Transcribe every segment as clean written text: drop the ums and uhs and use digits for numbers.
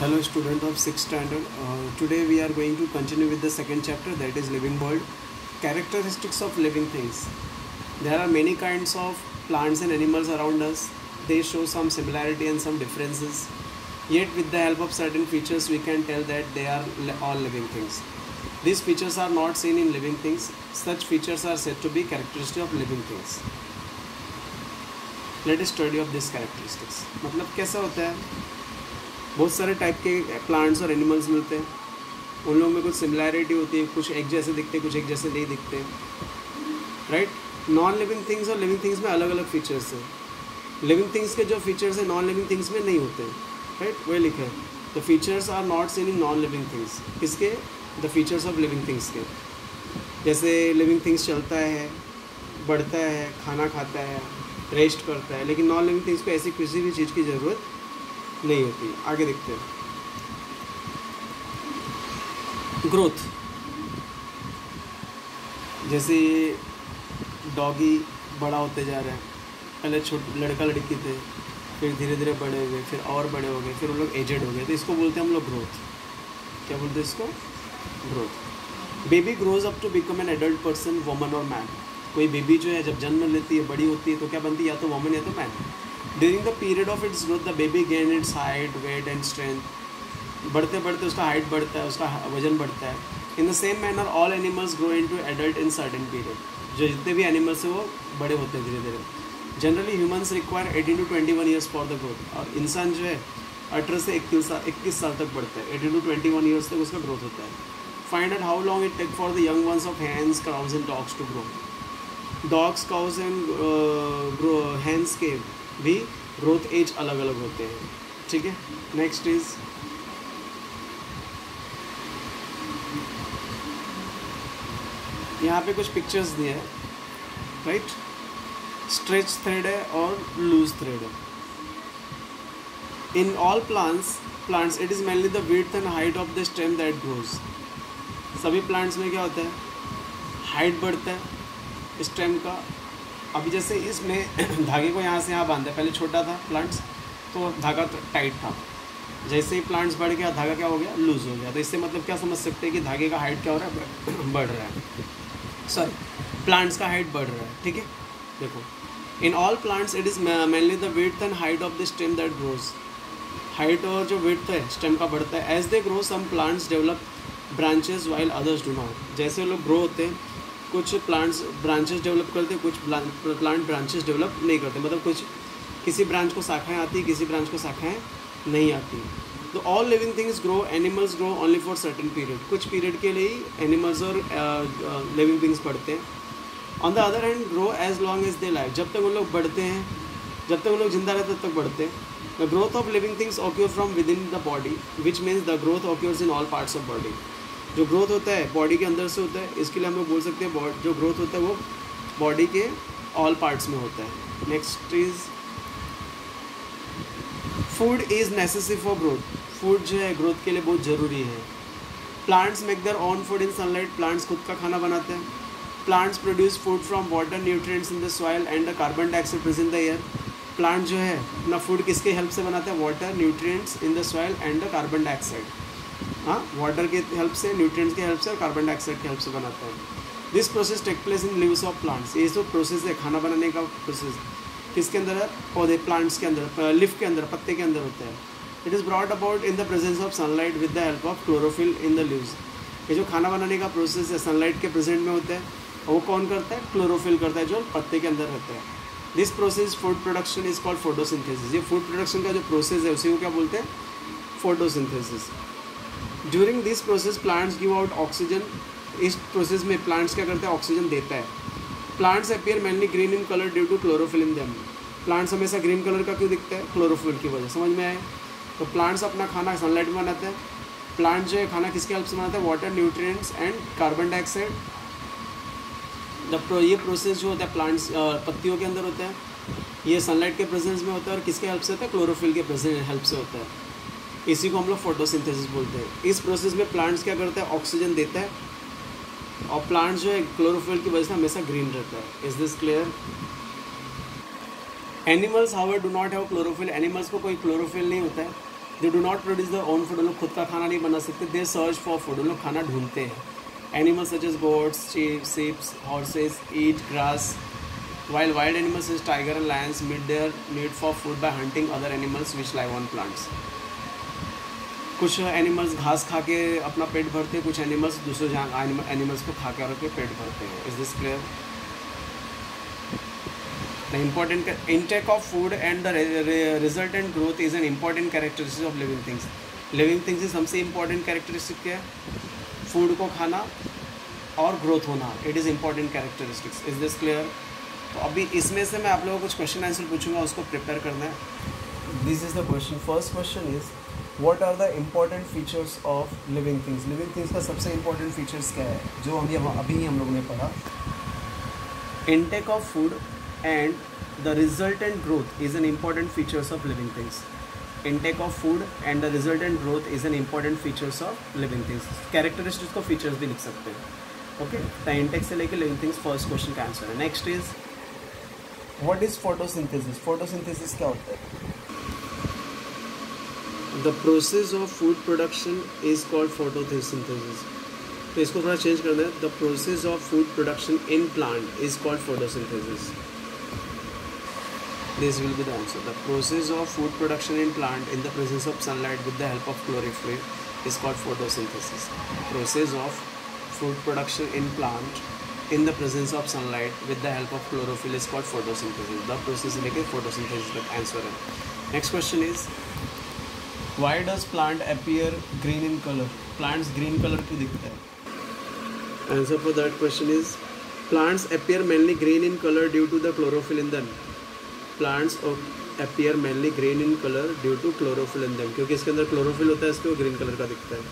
Hello student of 6th standard. Today we are going to continue with the second chapter, that is living world. Characteristics of living things. There are many kinds of plants and animals around us. They show some similarity and some differences. Yet with the help of certain features we can tell that they are all living things. These features are not seen in living things. Such features are said to be characteristics of living things. Let us study of these characteristics. मतलब कैसा होता है, बहुत सारे type के plants और animals मिलते हैं. उन लोगों में कुछ सिमिलैरिटी होती है, कुछ एक जैसे दिखते हैं, कुछ एक जैसे नहीं दिखते हैं, राइट. नॉन लिविंग थिंग्स और लिविंग थिंग्स में अलग अलग फीचर्स हैं. लिविंग थिंग्स के जो फीचर्स हैं नॉन लिविंग थिंग्स में नहीं होते हैं, राइट. वही लिखा है, the features are not seen in non living things. किसके? The features of living things के. जैसे लिविंग थिंग्स चलता है, बढ़ता है, खाना खाता है, रेस्ट करता है, लेकिन नॉन लिविंग थिंग्स को ऐसी किसी भी चीज़ की ज़रूरत नहीं होती. आगे देखते हैं. ग्रोथ. जैसे डॉगी बड़ा होते जा रहा है. पहले छोटे लड़का लड़की थे, फिर धीरे धीरे बड़े हुए, फिर और बड़े हो गए, फिर वो लोग एजेड हो गए, तो इसको बोलते हैं हम लोग ग्रोथ. क्या बोलते हैं इसको? Growth. Baby grows up to become an adult person, woman और मैन. कोई बेबी जो है जब जन्म लेती है, बड़ी होती है, तो क्या बनती है? या तो वुमन या तो man. During the period of its growth the baby gain its height, weight and strength. बढ़ते बढ़ते उसका हाइट बढ़ता है, उसका वजन बढ़ता है. In the same manner all animals grow into adult in certain period. जो जितने भी एनिमल्स हैं वो बड़े होते हैं धीरे धीरे. Generally humans require 18 to 21 years for the growth. और इंसान जो है 18 से 21 साल तक बढ़ता है. 18 to 21 ईयर्स तक उसका ग्रोथ होता है. Find out how long it take for the young ones of hens, cows and dogs to grow. Dogs, cows and hens के भी ग्रोथ एज अलग अलग होते हैं. ठीक है. नेक्स्ट इज यहाँ पे कुछ पिक्चर्स दिए हैं, राइट. स्ट्रेच थ्रेड है और लूज थ्रेड है. इन all plants it is mainly the width and height of the stem that grows. सभी प्लांट्स में क्या होता है? हाइट बढ़ता है स्टेम का. अभी जैसे इसमें धागे को यहाँ से यहाँ बांधा है. पहले छोटा था प्लांट्स तो धागा टाइट था. जैसे ही प्लांट्स बढ़ गया, धागा क्या हो गया? लूज हो गया. तो इससे मतलब क्या समझ सकते हैं कि धागे का हाइट क्या हो रहा है? बढ़ रहा है. सॉरी, प्लांट्स का हाइट बढ़ रहा है. ठीक है. देखो, in all plants it is mainly the width and height of the stem that grows. Height और जो विड्थ है स्टेम का बढ़ता है. As they grow some plants develop branches while others do not. जैसे लोग ग्रो होते हैं, कुछ प्लांट्स ब्रांचेस डेवलप करते हैं, कुछ प्लांट ब्रांचेस डेवलप नहीं करते. मतलब कुछ किसी ब्रांच को शाखाएं आती है, किसी ब्रांच को शाखाएं नहीं आती. तो all living things grow. Animals grow only for certain period. कुछ पीरियड के लिए ही एनिमल्स और लिविंग थिंग्स बढ़ते हैं. On the other hand grow as long as they life. जब तक उन लोग बढ़ते हैं, जब तक उन लोग जिंदा रहते हैं तब तक बढ़ते हैं. The growth of living things occur from within the body, which means the growth occurs in all parts of body. जो ग्रोथ होता है बॉडी के अंदर से होता है. इसके लिए हम लोग बोल सकते हैं जो ग्रोथ होता है वो बॉडी के ऑल पार्ट्स में होता है. Next is food is necessary for growth. Food जो है ग्रोथ के लिए बहुत ज़रूरी है. Plants make their own food in sunlight. Plants खुद का खाना बनाते हैं. Plants produce food from water, nutrients in the soil and the carbon dioxide present in the air. Plant जो है अपना फूड किसके हेल्प से बनाते हैं? Water, nutrients in the soil and the carbon dioxide. हाँ, वाटर के हेल्प से, न्यूट्रिएंट्स के हेल्प से और कार्बन डाइऑक्साइड के हेल्प से बनाते हैं. This process take place in leaves of plants. ये जो प्रोसेस है खाना बनाने का प्रोसेस किसके अंदर है? पौधे, प्लांट्स के अंदर, लीफ के अंदर, पत्ते के अंदर होता है. It is brought about in the presence of sunlight with the help of chlorophyll in the leaves. ये जो खाना बनाने का प्रोसेस है सनलाइट के प्रेजेंट में होता है. और वो कौन करता है? क्लोरोफिल करता है जो पत्ते के अंदर रहता है. This process food production is called photosynthesis. ये फूड प्रोडक्शन का जो प्रोसेस है उसी को क्या बोलते हैं? Photosynthesis. During this process plants give out oxygen. इस प्रोसेस में प्लांट्स क्या करते हैं? ऑक्सीजन देता है. Plants appear mainly green in colour due to chlorophyll in them. Plants हमेशा ग्रीन कलर का क्यों दिखता है? क्लोरोफिल की वजह. समझ में आए? तो प्लांट्स अपना खाना सनलाइट में बनाते हैं. प्लांट जो है खाना किसके हेल्प से बनाता है? Water, nutrients and carbon dioxide. ये प्रोसेस जो होता है प्लांट्स पत्तियों के अंदर होता है, ये सनलाइट के प्रेजेंस में होता है. और किसके हेल्प से होता है? क्लोरोफिल के प्रेजेंस हेल्प से होता है. इसी को हम लोग फोटोसिंथेसिस बोलते हैं. इस प्रोसेस में प्लांट्स क्या करता है? ऑक्सीजन देता है. और प्लांट्स जो है क्लोरोफिल की वजह से हमेशा ग्रीन रहता है. Is this clear? Animals however do not have chlorophyll. Animals को कोई क्लोरोफिल नहीं होता है. They do not produce the own food, उन लोग खुद का खाना नहीं बना सकते. दे सर्च फॉर फूड, उन लोग खाना ढूंढते हैं. Animals such as goats, sheep, horses eat grass, while wild animals such as tiger and lions meet their need for food by hunting other animals which live on plants. कुछ animals घास खा के अपना पेट भरते हैं, कुछ एनिमल्स दूसरे animals को खा कर पेट भरते हैं. Is this clear? The important intake of food and the resultant growth is an important characteristic of living things. Living things is सबसे important characteristic क्या है? फूड को खाना और ग्रोथ होना. It is important characteristics. Is this clear? तो अभी इसमें से मैं आप लोगों को कुछ क्वेश्चन आंसर पूछूंगा, उसको प्रिपेयर करना है. This is the question. First question is what are the important features of living things. Living things का सबसे इम्पॉर्टेंट फीचर्स क्या है, जो अभी हम लोगों ने पढ़ा. Intake of food and the resultant growth is an important features of living things. Intake of food and the resultant growth is an important features of living things. Characteristics को features भी लिख सकते हैं. Okay, तो intake से लेके living things first question का answer है. Next is what is photosynthesis. Photosynthesis क्या होता है? The process of food production is called photosynthesis. तो इसको थोड़ा चेंज करना है. The process of food production in plant is called photosynthesis. This will be the answer. The process of food production in plant in the presence of sunlight with the help of chlorophyll is called photosynthesis. Process of food production in plant in the presence of sunlight with the help of chlorophyll is called photosynthesis. The process like photosynthesis का answer है. Next question is why does plant appear green in color? Plants green color क्यों दिखता है? Answer for that question is plants appear mainly green in color due to the chlorophyll in them. Plants appear mainly green in color due to chlorophyll in them. क्योंकि इसके अंदर chlorophyll होता है, इसको green colour का दिखता है.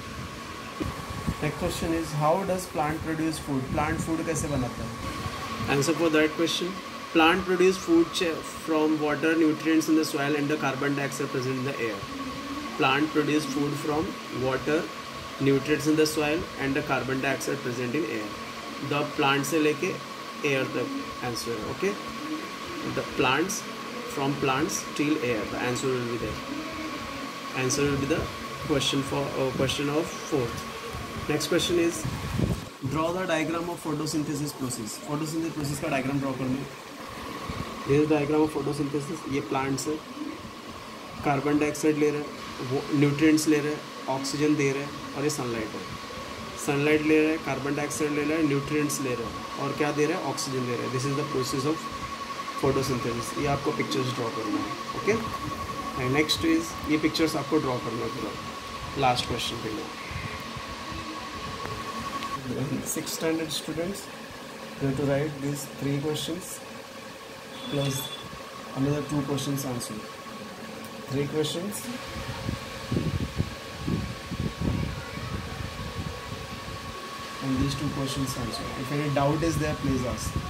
Next question is how does plant produce food? Plant food कैसे बनाता है? Answer for that question. Plant produce food from water, nutrients in the soil and the carbon dioxide present in the air. Plant produce food from water, nutrients in the soil and the carbon dioxide present in air. The plant से लेके air तक answer है. Okay. The plants from plants till air. The answer will be there. Answer will be the question for question of fourth. Next question is draw the diagram of photosynthesis process. Photosynthesis process का diagram draw करना है. This is diagram of photosynthesis. ये plants है, carbon dioxide ले रहा है, वो nutrients ले रहा है, ऑक्सीजन दे रहा है और ये सनलाइट है. सनलाइट ले रहा है, कार्बन डाइऑक्साइड ले रहा है, न्यूट्रिएंट्स ले रहा है और क्या दे रहा है? ऑक्सीजन दे रहा है. This is the process of photosynthesis. ये आपको पिक्चर्स ड्रॉ करना है. ओके. एंड नेक्स्ट इज ये पिक्चर्स आपको ड्रॉ करना है पूरा. लास्ट क्वेश्चन के लिए 6th standard students you have to write these 3 questions plus another 2 questions answered. 3 questions and these 2 questions answered. If any doubt is there, please ask.